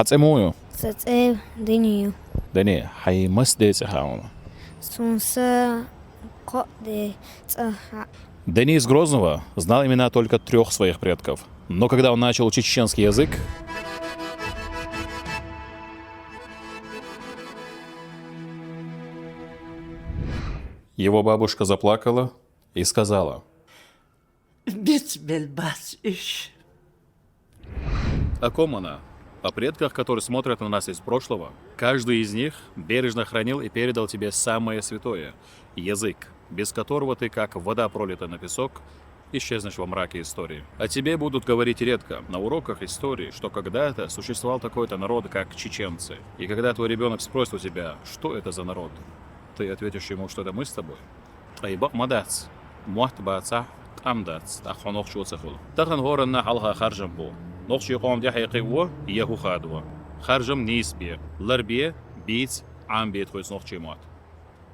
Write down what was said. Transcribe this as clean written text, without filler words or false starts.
حتسموه Цэцэ дэнию. Дани, хай мас дец хаун. Сунсэ ко дэ цэха. Дани из Грозного знал имена только 3 своих предков. Но когда он начал учить чеченский язык, его бабушка заплакала и сказала: Битбельбас иш. о ком она? О предках, которые смотрят на нас из прошлого. Каждый из них бережно хранил и передал тебе самое святое — язык, без которого ты, как вода, пролита на песок, исчезнешь во мраке истории. О тебе будут говорить редко на уроках истории, что когда-то существовал такой-то народ, как чеченцы. И когда твой ребенок спросит у тебя, что это за народ, ты ответишь ему, что это мы с тобой. Айбак мадац, муахт баца, амдац, ахонох шуцехул. Тахан горана халха харжамбу. نقش يقوم دي حقيقة يهو خادوا خرجم نيسبية لربية بيت عم بيت خويس نقش مات